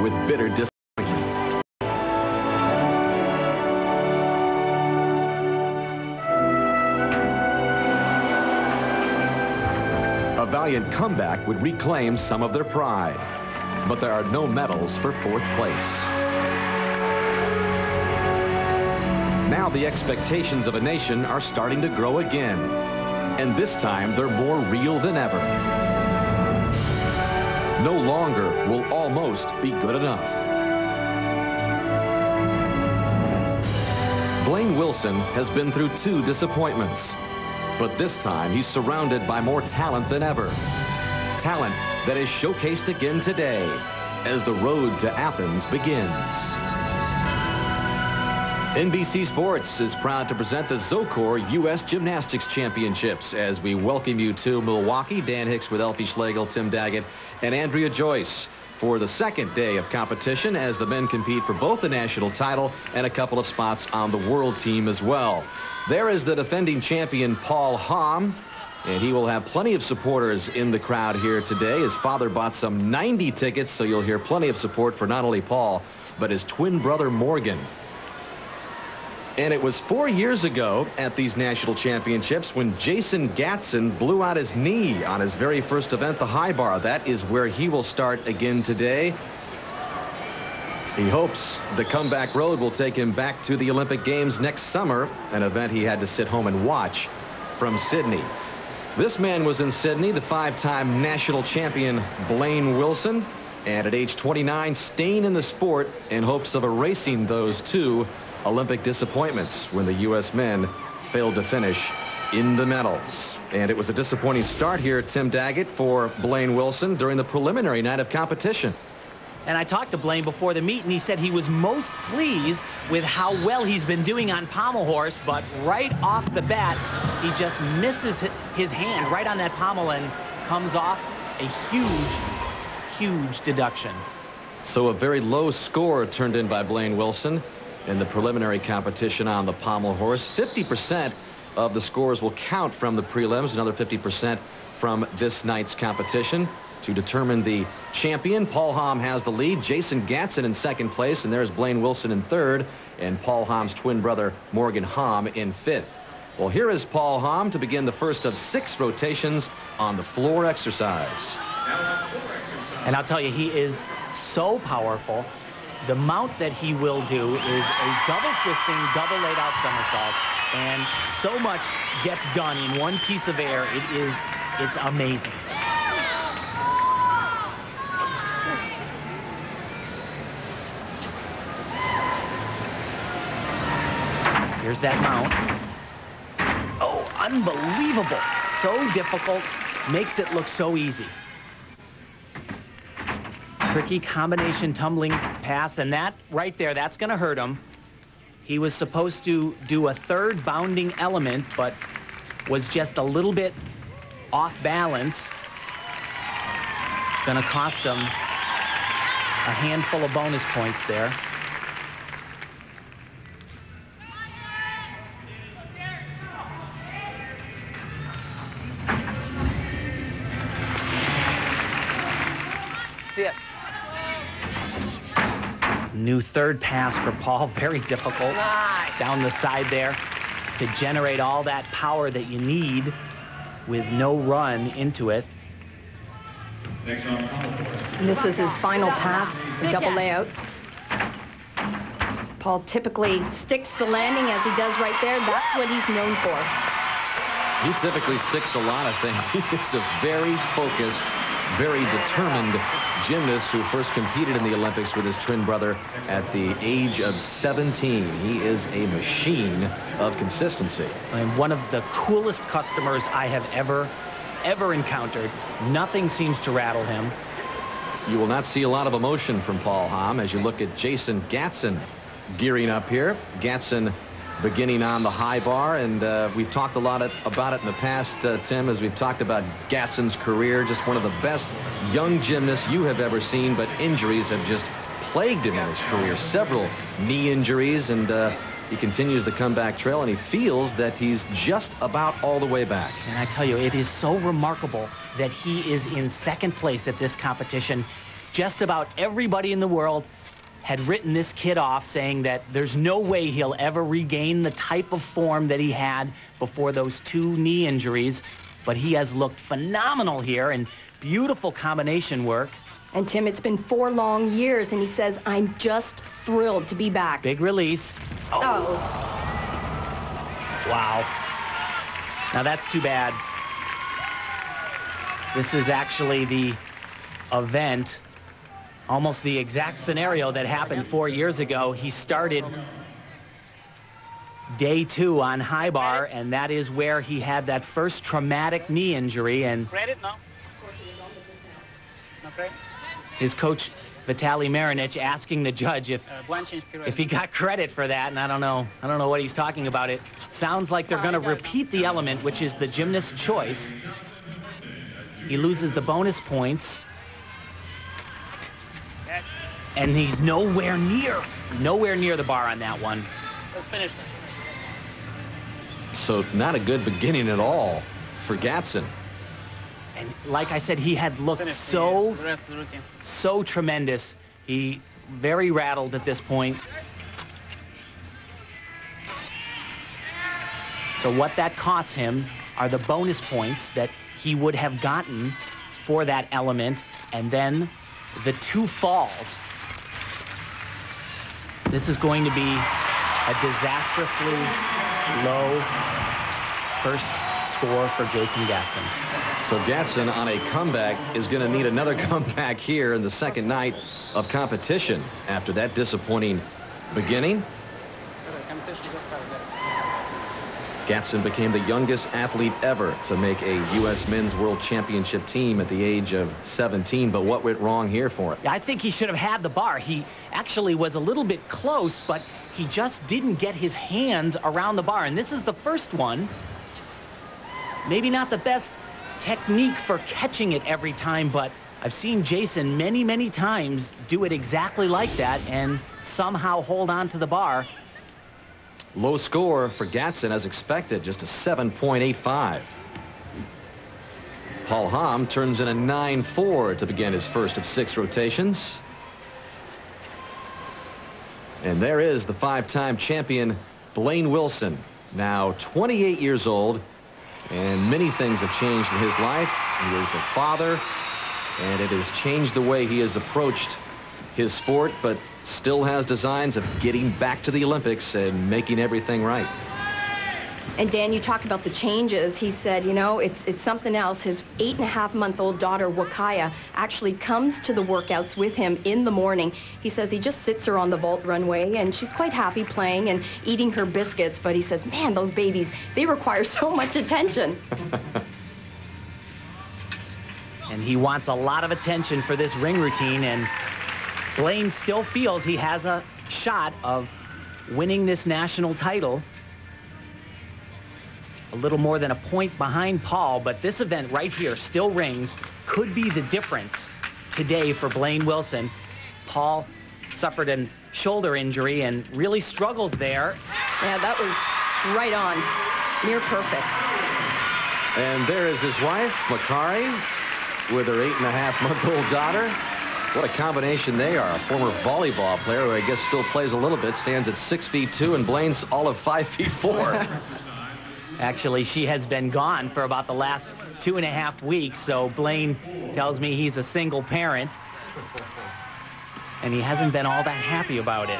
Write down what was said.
with bitter disappointment. A valiant comeback would reclaim some of their pride, but there are no medals for fourth place. Now the expectations of a nation are starting to grow again, and this time they're more real than ever. No longer will almost be good enough. Blaine Wilson has been through 2 disappointments, but this time he's surrounded by more talent than ever. Talent that is showcased again today as the road to Athens begins. NBC Sports is proud to present the Zocor U.S. Gymnastics Championships as we welcome you to Milwaukee. Dan Hicks with Elfie Schlegel, Tim Daggett, and Andrea Joyce for the second day of competition as the men compete for both the national title and a couple of spots on the world team as well. There is the defending champion Paul Hamm, and he will have plenty of supporters in the crowd here today. His father bought some 90 tickets, so you'll hear plenty of support for not only Paul, but his twin brother Morgan. And it was 4 years ago at these national championships when Jason Gatson blew out his knee on his very first event, the high bar. That is where he will start again today. He hopes the comeback road will take him back to the Olympic Games next summer, an event he had to sit home and watch from Sydney. This man was in Sydney, the 5-time national champion Blaine Wilson, and at age 29, staying in the sport in hopes of erasing those 2 Olympic disappointments when the U.S. men failed to finish in the medals. And it was a disappointing start here, Tim Daggett, for Blaine Wilson during the preliminary night of competition. And I talked to Blaine before the meet, and he said he was most pleased with how well he's been doing on pommel horse, but right off the bat, he just misses his hand right on that pommel and comes off a huge deduction. So a very low score turned in by Blaine Wilson in the preliminary competition on the pommel horse. 50% of the scores will count from the prelims, another 50% from this night's competition. To determine the champion, Paul Hamm has the lead. Jason Gatson in second place, and there's Blaine Wilson in third, and Paul Hamm's twin brother Morgan Hamm in fifth. Well, here is Paul Hamm to begin the first of 6 rotations on the floor exercise. And I'll tell you, he is so powerful. The mount that he will do is a double twisting, double laid out somersault, and so much gets done in one piece of air. It's amazing. Here's that mount. Oh, unbelievable. So difficult, makes it look so easy. Tricky combination tumbling pass, and that right there, that's going to hurt him. He was supposed to do a 3rd bounding element, but was just a little bit off balance. Going to cost him a handful of bonus points there. Sit. New 3rd pass for Paul, very difficult. Down the side there to generate all that power that you need with no run into it. This is his final pass, the double layout. Paul typically sticks the landing as he does right there. That's what he's known for. He typically sticks a lot of things. He is a very focused, very determined gymnast who first competed in the Olympics with his twin brother at the age of 17. He is a machine of consistency. And one of the coolest customers I have ever encountered. Nothing seems to rattle him. You will not see a lot of emotion from Paul Hamm as you look at Jason Gatson gearing up here. Gatson beginning on the high bar, and we've talked a lot about it in the past, Tim, as we've talked about Gatson's career. Just one of the best young gymnasts you have ever seen, but injuries have just plagued him in his career. Several knee injuries, and he continues the comeback trail, and he feels that he's just about all the way back. And I tell you, it is so remarkable that he is in 2nd place at this competition, just about everybody in the world had written this kid off, saying that there's no way he'll ever regain the type of form that he had before those 2 knee injuries. But he has looked phenomenal here, and beautiful combination work. And Tim, it's been 4 long years, and he says, I'm just thrilled to be back. Big release. Oh. Wow. Now that's too bad. This is actually the event, almost the exact scenario that happened 4 years ago. He started day 2 on high bar, and that is where he had that first traumatic knee injury. And his coach, Vitaly Marinich, asking the judge if he got credit for that, and I don't know what he's talking about. It sounds like they're going to repeat the element, which is the gymnast's choice. He loses the bonus points, and he's nowhere near the bar on that one. Let's finish. So not a good beginning at all for Gatson. And like I said, he had looked so tremendous. He very rattled at this point. So what that costs him are the bonus points that he would have gotten for that element, and then the 2 falls. This is going to be a disastrously low first score for Jason Gatson. So Gatson on a comeback is going to need another comeback here in the second night of competition after that disappointing beginning. Gatson became the youngest athlete ever to make a U.S. Men's World Championship team at the age of 17, but what went wrong here for him? I think he should have had the bar. He actually was a little bit close, but he just didn't get his hands around the bar, and this is the first one. Maybe not the best technique for catching it every time, but I've seen Jason many, many times do it exactly like that and somehow hold on to the bar. Low score for Gatson as expected, just a 7.85. Paul Hamm turns in a 9.4 to begin his first of 6 rotations. And there is the 5-time champion, Blaine Wilson, now 28 years old, and many things have changed in his life. He is a father, and it has changed the way he has approached his sport, but still has designs of getting back to the Olympics and making everything right. And Dan, you talk about the changes. He said, you know, it's something else. His 8.5-month-old daughter, Wakaya, actually comes to the workouts with him in the morning. He says he just sits her on the vault runway, and she's quite happy playing and eating her biscuits. But he says, man, those babies, they require so much attention. And he wants a lot of attention for this ring routine, and Blaine still feels he has a shot of winning this national title. A little more than a point behind Paul, but this event right here, still rings, could be the difference today for Blaine Wilson. Paul suffered a shoulder injury and really struggles there. Yeah, that was right on, near perfect. And there is his wife, Makari, with her 8.5-month-old daughter. What a combination they are. A former volleyball player who I guess still plays a little bit, stands at 6'2", and Blaine's all of 5'4". Actually, she has been gone for about the last 2.5 weeks, so Blaine tells me he's a single parent, and he hasn't been all that happy about it.